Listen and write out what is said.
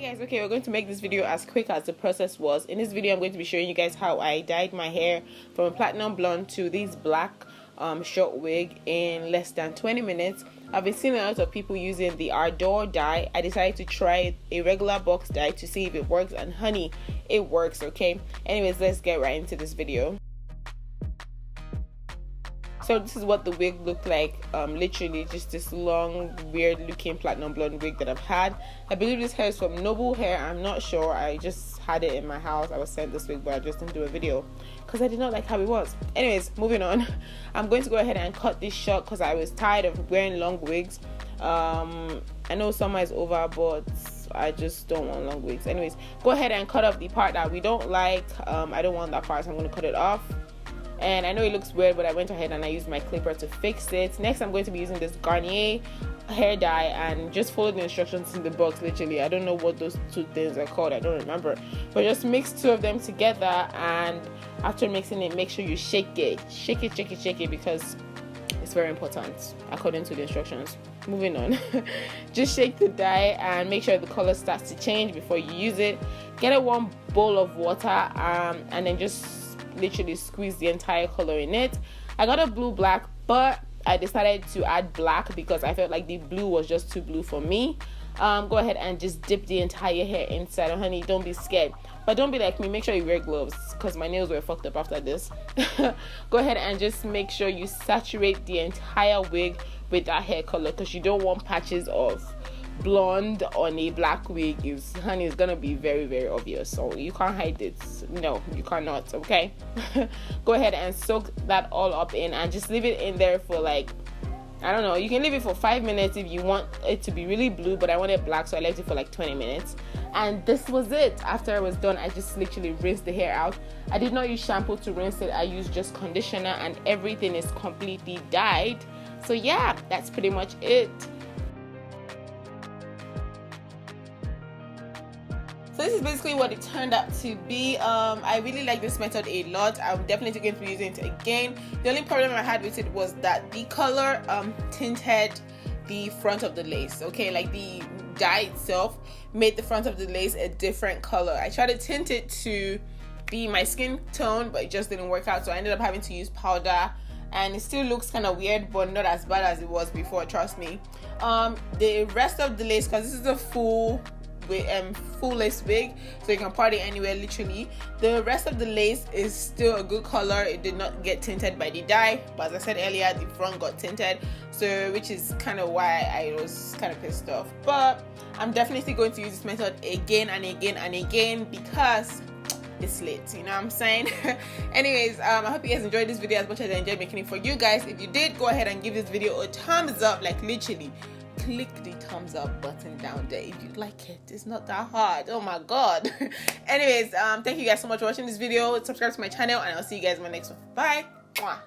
Guys, okay, we're going to make this video as quick as the process was. In this video I'm going to be showing you guys how I dyed my hair from a platinum blonde to this black short wig in less than 20 minutes. I've been seeing a lot of people using the Ardor dye. I decided to try a regular box dye to see if it works, and honey, it works. Okay, anyways, let's get right into this video. So this is what the wig looked like, literally just this long, weird looking platinum blonde wig that I've had. I believe this hair is from Noble Hair, I'm not sure. I just had it in my house. I was sent this wig, but I just didn't do a video because I did not like how it was. Anyways, moving on. I'm going to go ahead and cut this short because I was tired of wearing long wigs. I know summer is over, but I just don't want long wigs. Anyways, go ahead and cut off the part that we don't like. I don't want that part, so I'm going to cut it off. And I know it looks weird, but I went ahead and I used my clipper to fix it. Next, I'm going to be using this Garnier hair dye and just follow the instructions in the box. Literally, I don't know what those two things are called, I don't remember, but just mix two of them together, and after mixing it, make sure you shake it because it's very important according to the instructions. Moving on. Just shake the dye and make sure the color starts to change before you use it. Get a warm bowl of water and then just literally squeeze the entire color in it. I got a blue black, but I decided to add black because I felt like the blue was just too blue for me. Go ahead and just dip the entire hair inside. And honey, don't be scared, but don't be like me. Make sure you wear gloves because my nails were fucked up after this. Go ahead and just make sure you saturate the entire wig with that hair color because you don't want patches of blonde on a black wig. Honey, it's gonna be very, very obvious, so you can't hide it. No, you cannot. Okay. Go ahead and soak that all up in and just leave it in there for like, I don't know, you can leave it for 5 minutes if you want it to be really blue, but I want it black, so I left it for like 20 minutes. And this was it. After I was done, I just literally rinsed the hair out. I did not use shampoo to rinse it. I used just conditioner, and everything is completely dyed. So yeah, that's pretty much it. So this is basically what it turned out to be. I really like this method a lot. I'm definitely going to be using it again. The only problem I had with it was that the color tinted the front of the lace. Okay, like the dye itself made the front of the lace a different color. I tried to tint it to be my skin tone, but it just didn't work out, so I ended up having to use powder, and it still looks kind of weird, but not as bad as it was before, trust me. The rest of the lace, because this is a full lace wig, so you can party anywhere literally. The rest of the lace is still a good color. It did not get tinted by the dye, but as I said earlier, the front got tinted, so which is kind of why I was kind of pissed off. But I'm definitely going to use this method again and again and again because it's lit, you know what I'm saying? Anyways, I hope you guys enjoyed this video as much as I enjoyed making it for you guys. If you did, go ahead and give this video a thumbs up, like literally click the thumbs up button down there if you like it. It's not that hard, oh my god. Anyways, thank you guys so much for watching this video. Subscribe to my channel, and I'll see you guys in my next one. Bye. Mwah.